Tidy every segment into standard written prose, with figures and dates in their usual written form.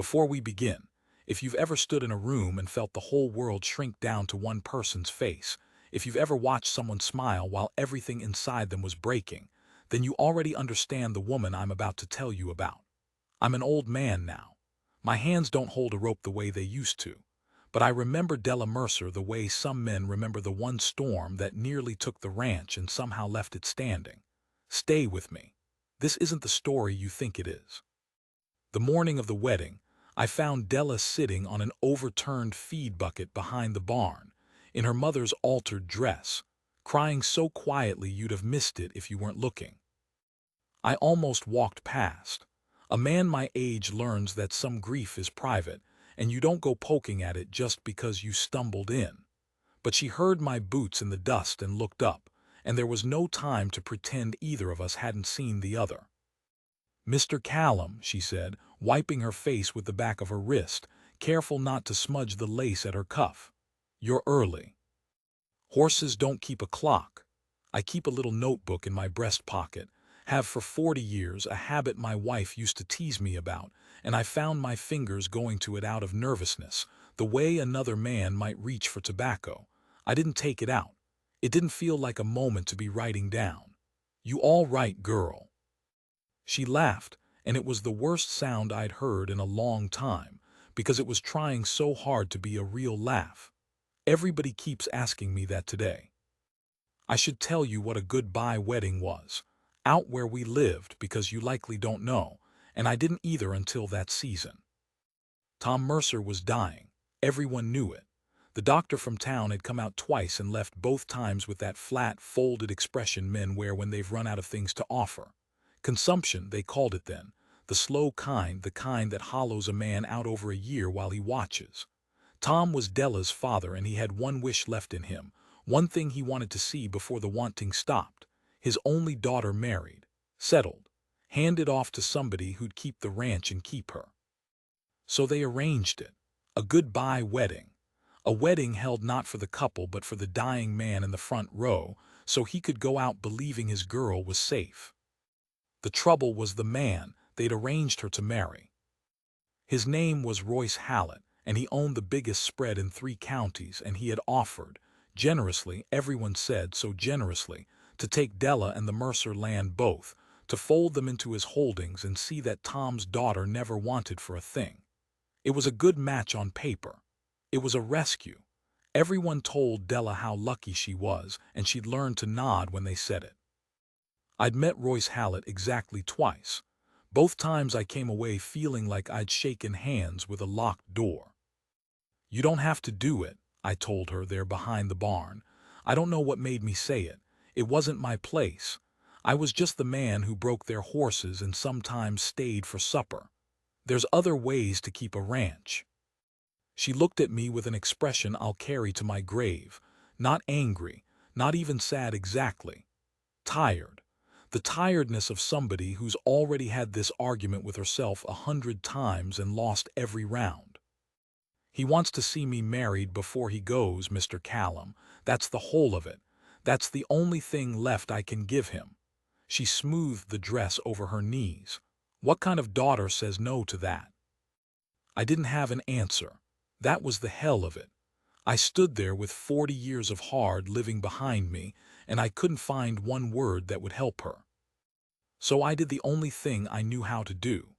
Before we begin, if you've ever stood in a room and felt the whole world shrink down to one person's face, if you've ever watched someone smile while everything inside them was breaking, then you already understand the woman I'm about to tell you about. I'm an old man now. My hands don't hold a rope the way they used to. But I remember Della Mercer the way some men remember the one storm that nearly took the ranch and somehow left it standing. Stay with me. This isn't the story you think it is. The morning of the wedding, I found Della sitting on an overturned feed bucket behind the barn, in her mother's altered dress, crying so quietly you'd have missed it if you weren't looking. I almost walked past. A man my age learns that some grief is private, and you don't go poking at it just because you stumbled in. But she heard my boots in the dust and looked up, and there was no time to pretend either of us hadn't seen the other. "Mr. Callum," she said, wiping her face with the back of her wrist, careful not to smudge the lace at her cuff. "You're early." Horses don't keep a clock. I keep a little notebook in my breast pocket, have for 40 years, a habit my wife used to tease me about, and I found my fingers going to it out of nervousness, the way another man might reach for tobacco. I didn't take it out. It didn't feel like a moment to be writing down. "You all right, girl?" She laughed, and it was the worst sound I'd heard in a long time, because it was trying so hard to be a real laugh. Everybody keeps asking me that today. I should tell you what a goodbye wedding was, out where we lived, because you likely don't know, and I didn't either until that season. Tom Mercer was dying. Everyone knew it. The doctor from town had come out twice and left both times with that flat, folded expression men wear when they've run out of things to offer. Consumption, they called it then, the slow kind, the kind that hollows a man out over a year while he watches. Tom was Della's father, and he had one wish left in him, one thing he wanted to see before the wanting stopped: his only daughter married, settled, handed off to somebody who'd keep the ranch and keep her. So they arranged it, a goodbye wedding. A wedding held not for the couple but for the dying man in the front row, so he could go out believing his girl was safe. The trouble was the man they'd arranged her to marry. His name was Royce Hallett, and he owned the biggest spread in 3 counties, and he had offered, generously, everyone said so generously, to take Della and the Mercer land both, to fold them into his holdings and see that Tom's daughter never wanted for a thing. It was a good match on paper. It was a rescue. Everyone told Della how lucky she was, and she'd learned to nod when they said it. I'd met Royce Hallett exactly twice. Both times I came away feeling like I'd shaken hands with a locked door. "You don't have to do it," I told her there behind the barn. "I don't know what made me say it. It wasn't my place. I was just the man who broke their horses and sometimes stayed for supper. There's other ways to keep a ranch." She looked at me with an expression I'll carry to my grave, not angry, not even sad exactly. Tired. The tiredness of somebody who's already had this argument with herself 100 times and lost every round. "He wants to see me married before he goes, Mr. Callum. That's the whole of it. That's the only thing left I can give him." She smoothed the dress over her knees. "What kind of daughter says no to that?" I didn't have an answer. That was the hell of it. I stood there with 40 years of hard living behind me, and I couldn't find one word that would help her. So I did the only thing I knew how to do.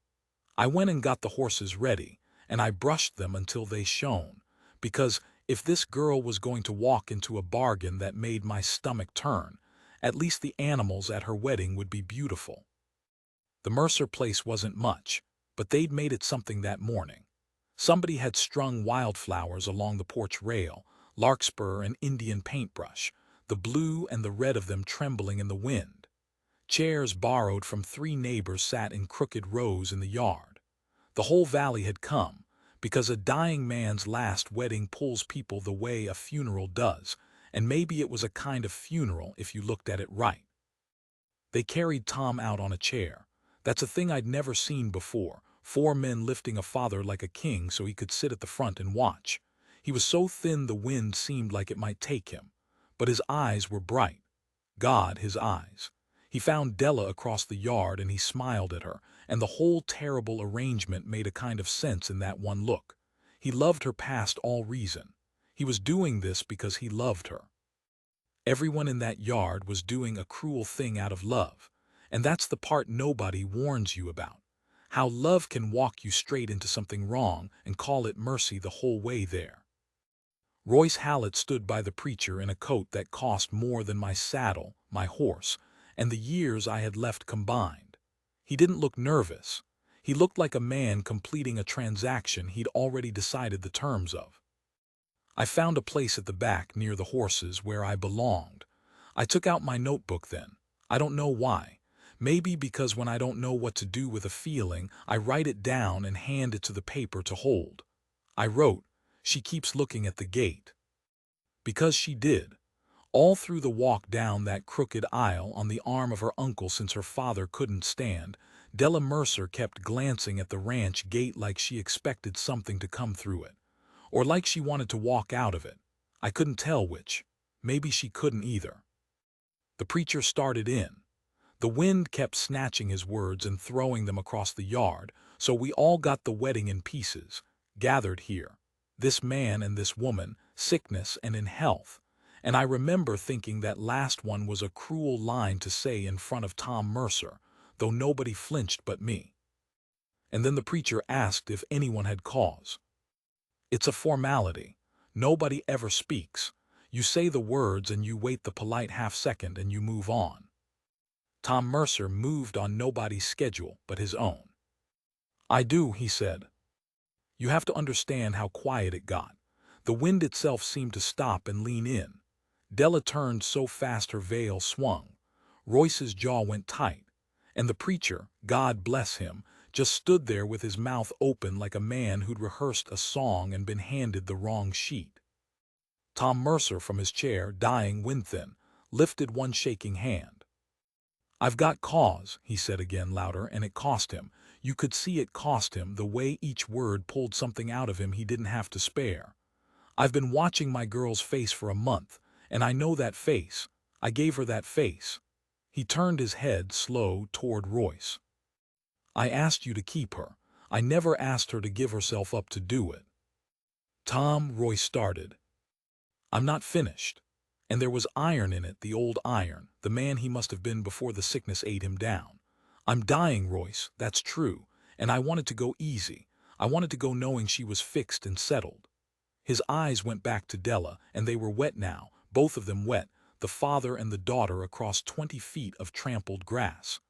I went and got the horses ready, and I brushed them until they shone, because if this girl was going to walk into a bargain that made my stomach turn, at least the animals at her wedding would be beautiful. The Mercer place wasn't much, but they'd made it something that morning. Somebody had strung wildflowers along the porch rail, larkspur and Indian paintbrush, the blue and the red of them trembling in the wind. Chairs borrowed from 3 neighbors sat in crooked rows in the yard. The whole valley had come, because a dying man's last wedding pulls people the way a funeral does, and maybe it was a kind of funeral if you looked at it right. They carried Tom out on a chair. That's a thing I'd never seen before. 4 men lifting a father like a king so he could sit at the front and watch. He was so thin the wind seemed like it might take him. But his eyes were bright. God, his eyes. He found Della across the yard and he smiled at her, and the whole terrible arrangement made a kind of sense in that one look. He loved her past all reason. He was doing this because he loved her. Everyone in that yard was doing a cruel thing out of love, and that's the part nobody warns you about. How love can walk you straight into something wrong and call it mercy the whole way there. Royce Hallett stood by the preacher in a coat that cost more than my saddle, my horse, and the years I had left combined. He didn't look nervous. He looked like a man completing a transaction he'd already decided the terms of. I found a place at the back near the horses where I belonged. I took out my notebook then. I don't know why. Maybe because when I don't know what to do with a feeling, I write it down and hand it to the paper to hold. I wrote, "She keeps looking at the gate." Because she did. All through the walk down that crooked aisle on the arm of her uncle since her father couldn't stand, Della Mercer kept glancing at the ranch gate like she expected something to come through it. Or like she wanted to walk out of it. I couldn't tell which. Maybe she couldn't either. The preacher started in. The wind kept snatching his words and throwing them across the yard, so we all got the wedding in pieces, gathered here. This man and this woman, sickness and in health. And I remember thinking that last one was a cruel line to say in front of Tom Mercer, though nobody flinched but me. And then the preacher asked if anyone had cause. It's a formality. Nobody ever speaks. You say the words and you wait the polite half-second and you move on. Tom Mercer moved on nobody's schedule but his own. "I do," he said. You have to understand how quiet it got. The wind itself seemed to stop and lean in. Della turned so fast her veil swung. Royce's jaw went tight. And the preacher, God bless him, just stood there with his mouth open like a man who'd rehearsed a song and been handed the wrong sheet. Tom Mercer, from his chair, dying wind-thin, lifted one shaking hand. "I've got cause," he said again louder, and it cost him. You could see it cost him, the way each word pulled something out of him he didn't have to spare. "I've been watching my girl's face for a month, and I know that face. I gave her that face." He turned his head slow toward Royce. "I asked you to keep her. I never asked her to give herself up to do it." "Tom," Royce started. "I'm not finished." And there was iron in it, the old iron, the man he must have been before the sickness ate him down. "I'm dying, Royce, that's true, and I wanted to go easy. I wanted to go knowing she was fixed and settled." His eyes went back to Della, and they were wet now, both of them wet, the father and the daughter across 20 feet of trampled grass.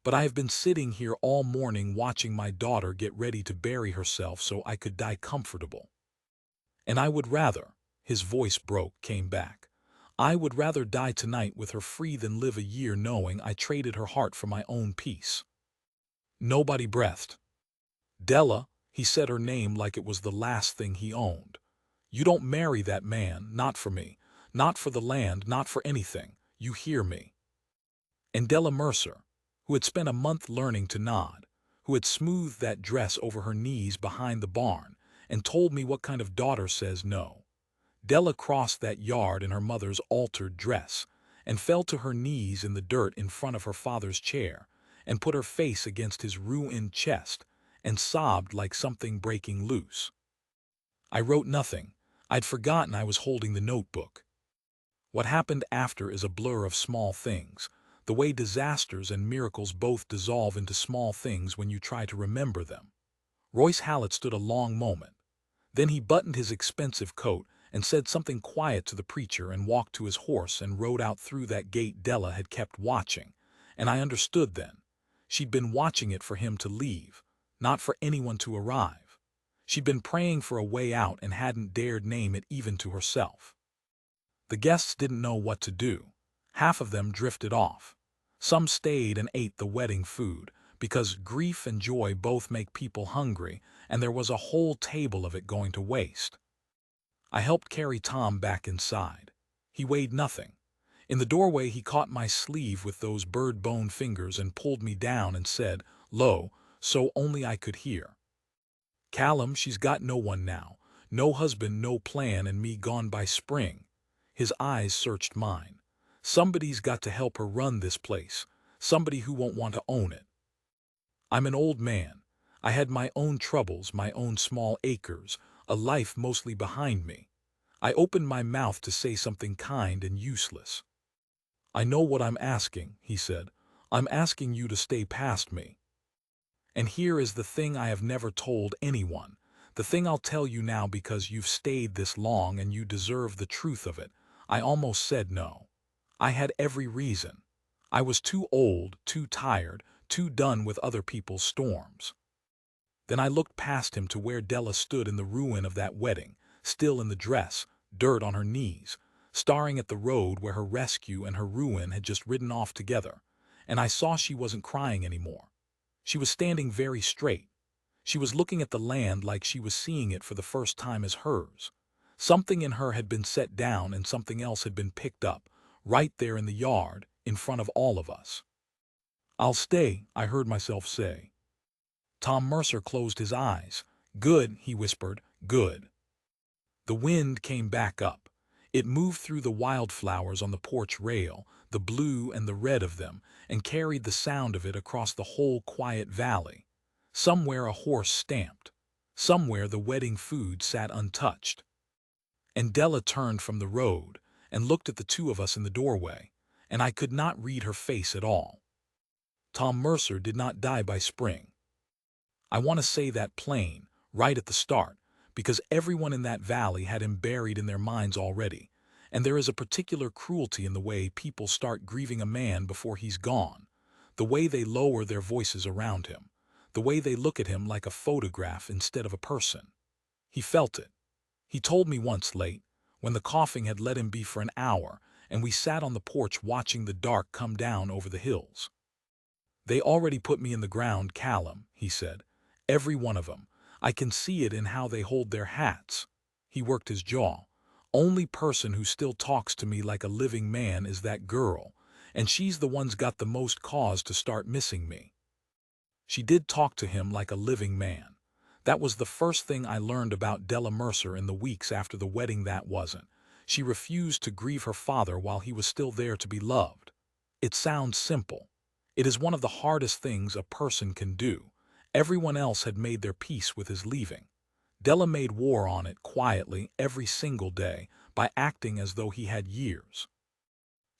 "But I have been sitting here all morning watching my daughter get ready to bury herself so I could die comfortable. And I would rather," his voice broke, came back, "I would rather die tonight with her free than live a year knowing I traded her heart for my own peace." Nobody breathed. "Della," he said her name like it was the last thing he owned. "You don't marry that man, not for me, not for the land, not for anything. You hear me?" And Della Mercer, who had spent a month learning to nod, who had smoothed that dress over her knees behind the barn, and told me what kind of daughter says no. Della crossed that yard in her mother's altered dress, and fell to her knees in the dirt in front of her father's chair, and put her face against his ruined chest, and sobbed like something breaking loose. I wrote nothing. I'd forgotten I was holding the notebook. What happened after is a blur of small things, the way disasters and miracles both dissolve into small things when you try to remember them. Royce Hallett stood a long moment. Then he buttoned his expensive coat and said something quiet to the preacher and walked to his horse and rode out through that gate Della had kept watching. And I understood then. She'd been watching it for him to leave, not for anyone to arrive. She'd been praying for a way out and hadn't dared name it even to herself. The guests didn't know what to do. Half of them drifted off. Some stayed and ate the wedding food, because grief and joy both make people hungry, and there was a whole table of it going to waste. I helped carry Tom back inside. He weighed nothing. In the doorway he caught my sleeve with those bird-bone fingers and pulled me down and said, low, so only I could hear, "Callum, she's got no one now. No husband, no plan, and me gone by spring." His eyes searched mine. "Somebody's got to help her run this place. Somebody who won't want to own it." I'm an old man. I had my own troubles, my own small acres, a life mostly behind me. I opened my mouth to say something kind and useless. I know what I'm asking, he said. I'm asking you to stay past me. And here is the thing I have never told anyone. The thing I'll tell you now because you've stayed this long and you deserve the truth of it. I almost said no. I had every reason. I was too old, too tired, too done with other people's storms. Then I looked past him to where Della stood in the ruin of that wedding, still in the dress, dirt on her knees, staring at the road where her rescue and her ruin had just ridden off together. And I saw she wasn't crying anymore. She was standing very straight. She was looking at the land like she was seeing it for the first time as hers. Something in her had been set down and something else had been picked up, right there in the yard, in front of all of us. I'll stay, I heard myself say. Tom Mercer closed his eyes. Good, he whispered, good. The wind came back up. It moved through the wildflowers on the porch rail, the blue and the red of them, and carried the sound of it across the whole quiet valley. Somewhere a horse stamped. Somewhere the wedding food sat untouched. And Della turned from the road and looked at the two of us in the doorway, and I could not read her face at all. Tom Mercer did not die by spring. I want to say that plain, right at the start, because everyone in that valley had him buried in their minds already, and there is a particular cruelty in the way people start grieving a man before he's gone, the way they lower their voices around him, the way they look at him like a photograph instead of a person. He felt it. He told me once late, when the coughing had let him be for an hour, and we sat on the porch watching the dark come down over the hills. They already put me in the ground, Callum, he said. Every one of them. I can see it in how they hold their hats. He worked his jaw. Only person who still talks to me like a living man is that girl, and she's the one's got the most cause to start missing me. She did talk to him like a living man. That was the first thing I learned about Della Mercer in the weeks after the wedding. That wasn't. She refused to grieve her father while he was still there to be loved. It sounds simple. It is one of the hardest things a person can do. Everyone else had made their peace with his leaving. Della made war on it quietly every single day by acting as though he had years.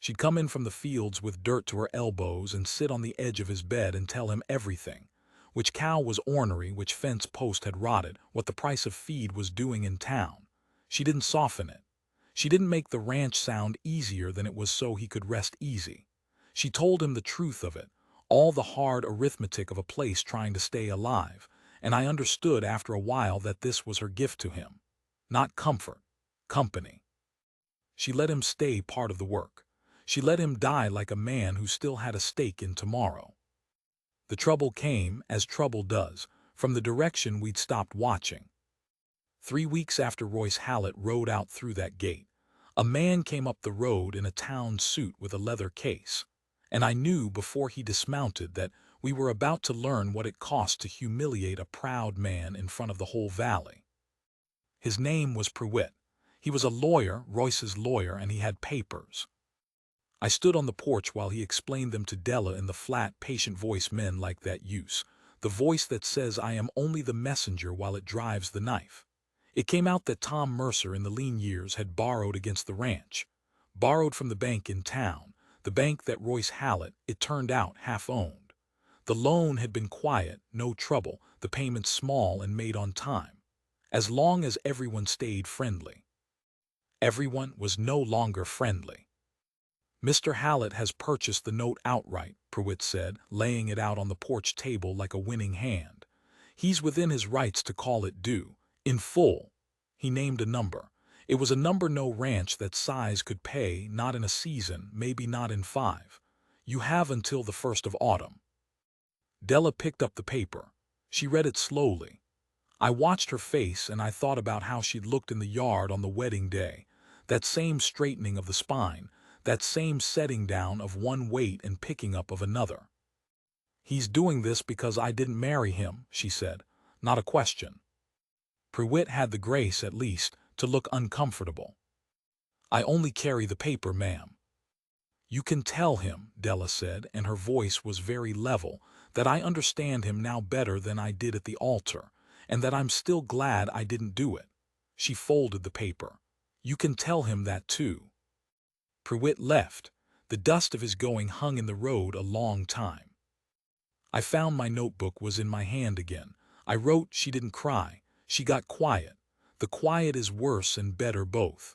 She'd come in from the fields with dirt to her elbows and sit on the edge of his bed and tell him everything. Which cow was ornery, which fence post had rotted, what the price of feed was doing in town. She didn't soften it. She didn't make the ranch sound easier than it was so he could rest easy. She told him the truth of it, all the hard arithmetic of a place trying to stay alive, and I understood after a while that this was her gift to him. Not comfort, company. She let him stay part of the work. She let him die like a man who still had a stake in tomorrow. The trouble came, as trouble does, from the direction we'd stopped watching. 3 weeks after Royce Hallett rode out through that gate, a man came up the road in a town suit with a leather case, and I knew before he dismounted that we were about to learn what it cost to humiliate a proud man in front of the whole valley. His name was Pruitt. He was a lawyer, Royce's lawyer, and he had papers. I stood on the porch while he explained them to Della in the flat, patient voice men like that use, the voice that says I am only the messenger while it drives the knife. It came out that Tom Mercer in the lean years had borrowed against the ranch, borrowed from the bank in town, the bank that Royce Hallett, it turned out, half-owned. The loan had been quiet, no trouble, the payments small and made on time, as long as everyone stayed friendly. Everyone was no longer friendly. Mr. Hallett has purchased the note outright, Pruitt said, laying it out on the porch table like a winning hand. He's within his rights to call it due, in full. He named a number. It was a number no ranch that size could pay, not in a season, maybe not in 5. You have until the 1st of autumn. Della picked up the paper. She read it slowly. I watched her face and I thought about how she'd looked in the yard on the wedding day, that same straightening of the spine, that same setting down of one weight and picking up of another. He's doing this because I didn't marry him, she said. Not a question. Pruitt had the grace, at least, to look uncomfortable. I only carry the paper, ma'am. You can tell him, Della said, and her voice was very level, that I understand him now better than I did at the altar, and that I'm still glad I didn't do it. She folded the paper. You can tell him that too. Pruitt left. The dust of his going hung in the road a long time. I found my notebook was in my hand again. I wrote she didn't cry. She got quiet. The quiet is worse and better both.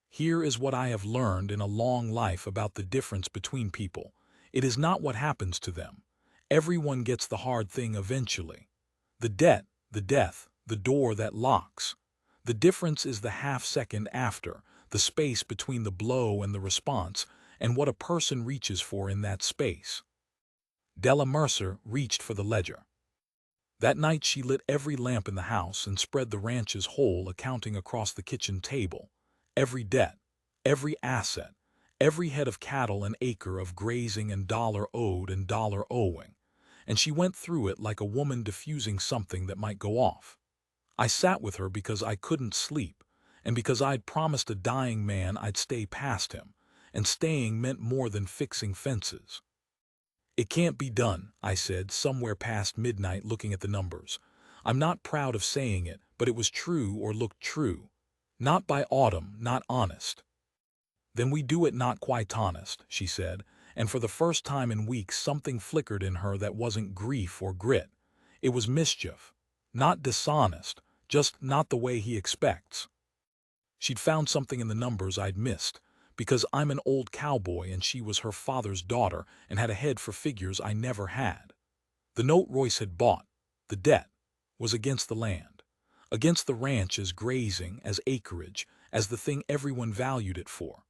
Here is what I have learned in a long life about the difference between people. It is not what happens to them. Everyone gets the hard thing eventually. The debt, the death, the door that locks. The difference is the half-second after, the space between the blow and the response, and what a person reaches for in that space. Della Mercer reached for the ledger. That night she lit every lamp in the house and spread the ranch's whole accounting across the kitchen table. Every debt, every asset, every head of cattle and acre of grazing and dollar owed and dollar owing. And she went through it like a woman diffusing something that might go off. I sat with her because I couldn't sleep, and because I'd promised a dying man I'd stay past him, and staying meant more than fixing fences. It can't be done, I said, somewhere past midnight looking at the numbers. I'm not proud of saying it, but it was true or looked true. Not by autumn, not honest. Then we do it not quite honest, she said, and for the first time in weeks something flickered in her that wasn't grief or grit. It was mischief. Not dishonest, just not the way he expects. She'd found something in the numbers I'd missed, because I'm an old cowboy and she was her father's daughter and had a head for figures I never had. The note Royce had bought, the debt, was against the land, against the ranch as grazing, as acreage, as the thing everyone valued it for.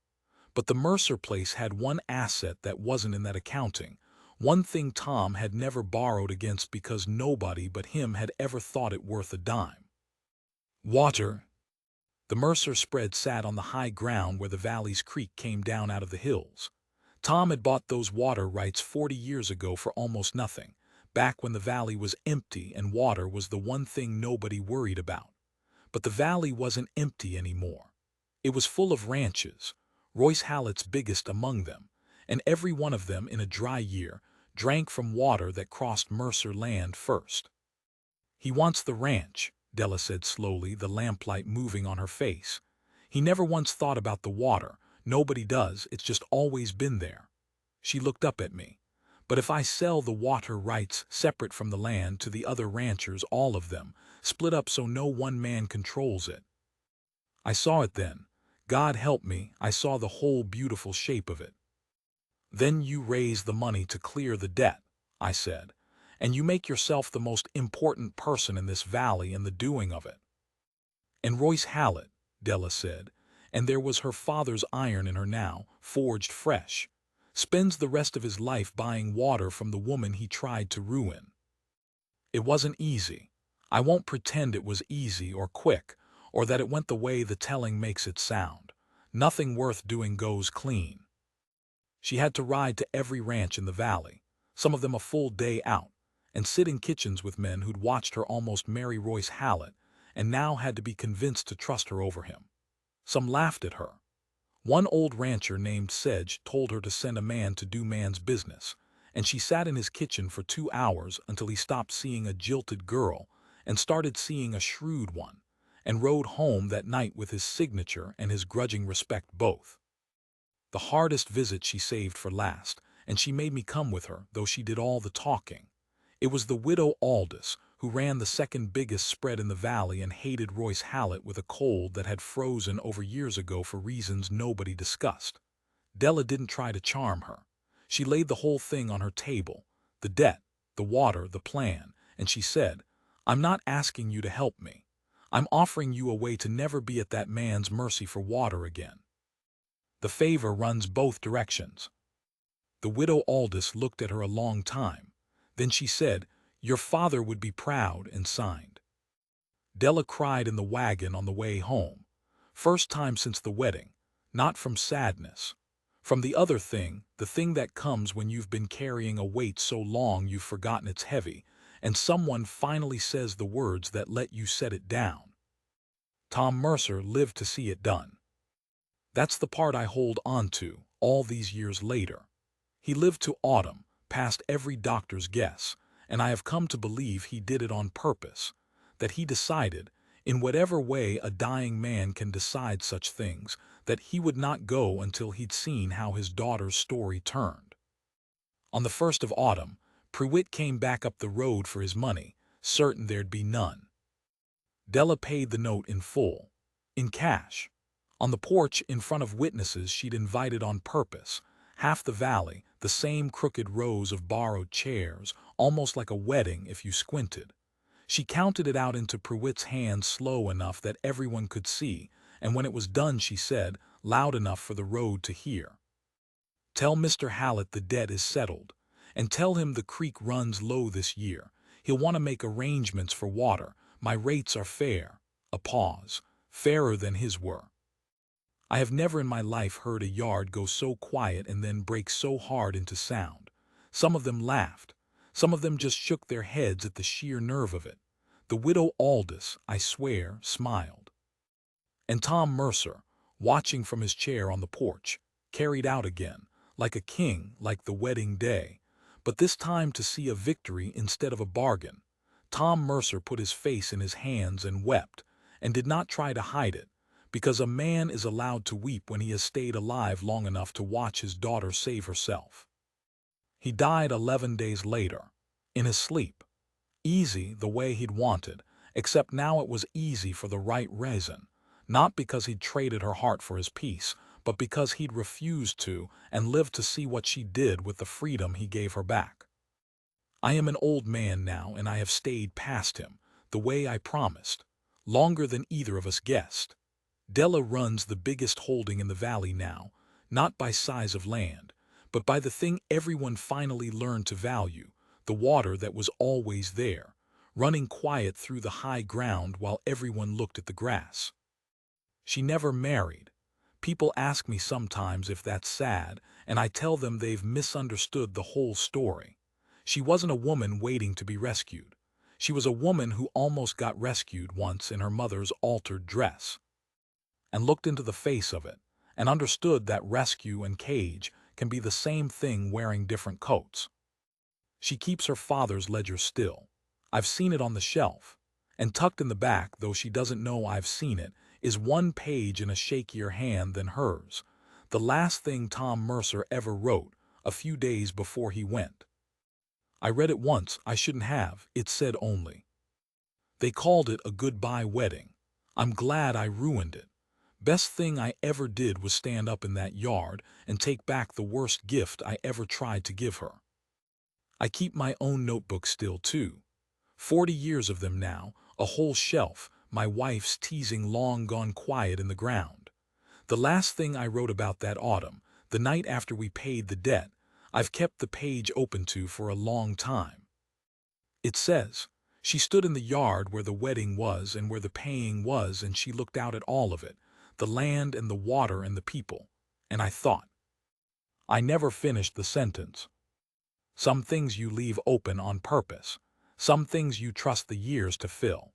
But the Mercer place had one asset that wasn't in that accounting, one thing Tom had never borrowed against because nobody but him had ever thought it worth a dime. Water. The Mercer spread sat on the high ground where the valley's creek came down out of the hills. Tom had bought those water rights 40 years ago for almost nothing, back when the valley was empty and water was the one thing nobody worried about. But the valley wasn't empty anymore. It was full of ranches, Royce Hallett's biggest among them, and every one of them in a dry year drank from water that crossed Mercer land first. He wants the ranch, Della said slowly, the lamplight moving on her face. He never once thought about the water. Nobody does, it's just always been there. She looked up at me. But if I sell the water rights separate from the land to the other ranchers, all of them, split up so no one man controls it. I saw it then. God help me, I saw the whole beautiful shape of it. Then you raise the money to clear the debt, I said, and you make yourself the most important person in this valley in the doing of it. And Royce Hallett, Della said, and there was her father's iron in her now, forged fresh, spends the rest of his life buying water from the woman he tried to ruin. It wasn't easy. I won't pretend it was easy or quick, or that it went the way the telling makes it sound. Nothing worth doing goes clean. She had to ride to every ranch in the valley, some of them a full day out, and sit in kitchens with men who'd watched her almost marry Royce Hallett and now had to be convinced to trust her over him. Some laughed at her. One old rancher named Sedge told her to send a man to do man's business, and she sat in his kitchen for 2 hours until he stopped seeing a jilted girl and started seeing a shrewd one, and rode home that night with his signature and his grudging respect both. The hardest visit she saved for last, and she made me come with her, though she did all the talking. It was the widow Aldous, who ran the second biggest spread in the valley and hated Royce Hallett with a cold that had frozen over years ago for reasons nobody discussed. Della didn't try to charm her. She laid the whole thing on her table, the debt, the water, the plan, and she said, I'm not asking you to help me. I'm offering you a way to never be at that man's mercy for water again. The favor runs both directions. The widow Aldous looked at her a long time. Then she said, Your father would be proud, and signed. Della cried in the wagon on the way home. First time since the wedding. Not from sadness. From the other thing, the thing that comes when you've been carrying a weight so long you've forgotten it's heavy, and someone finally says the words that let you set it down. Tom Mercer lived to see it done. That's the part I hold on to, all these years later. He lived to autumn, past every doctor's guess, and I have come to believe he did it on purpose, that he decided, in whatever way a dying man can decide such things, that he would not go until he'd seen how his daughter's story turned. On the 1st of autumn, Pruitt came back up the road for his money, certain there'd be none. Della paid the note in full, in cash. On the porch in front of witnesses she'd invited on purpose, half the valley, the same crooked rows of borrowed chairs, almost like a wedding if you squinted. She counted it out into Pruitt's hand slow enough that everyone could see, and when it was done she said, loud enough for the road to hear, "Tell Mr. Hallett the debt is settled, and tell him the creek runs low this year. He'll want to make arrangements for water. My rates are fair." A pause. Fairer than his were. I have never in my life heard a yard go so quiet and then break so hard into sound. Some of them laughed. Some of them just shook their heads at the sheer nerve of it. The widow Aldous, I swear, smiled. And Tom Mercer, watching from his chair on the porch, carried out again, like a king, like the wedding day, but this time to see a victory instead of a bargain. Tom Mercer put his face in his hands and wept, and did not try to hide it, because a man is allowed to weep when he has stayed alive long enough to watch his daughter save herself. He died 11 days later, in his sleep. Easy the way he'd wanted, except now it was easy for the right reason, not because he'd traded her heart for his peace, but because he'd refused to and lived to see what she did with the freedom he gave her back. I am an old man now, and I have stayed past him, the way I promised, longer than either of us guessed. Della runs the biggest holding in the valley now, not by size of land, but by the thing everyone finally learned to value, the water that was always there, running quiet through the high ground while everyone looked at the grass. She never married. People ask me sometimes if that's sad, and I tell them they've misunderstood the whole story. She wasn't a woman waiting to be rescued. She was a woman who almost got rescued once in her mother's altered dress, and looked into the face of it, and understood that rescue and cage can be the same thing wearing different coats. She keeps her father's ledger still. I've seen it on the shelf, and tucked in the back, though she doesn't know I've seen it, is one page in a shakier hand than hers, the last thing Tom Mercer ever wrote, a few days before he went. I read it once, I shouldn't have, it said only, "They called it a goodbye wedding. I'm glad I ruined it. Best thing I ever did was stand up in that yard and take back the worst gift I ever tried to give her." I keep my own notebooks still, too. 40 years of them now, a whole shelf, my wife's teasing long gone quiet in the ground. The last thing I wrote about that autumn, the night after we paid the debt, I've kept the page open to for a long time. It says, "She stood in the yard where the wedding was and where the paying was, and she looked out at all of it, the land and the water and the people." And I thought. I never finished the sentence. Some things you leave open on purpose. Some things you trust the years to fill.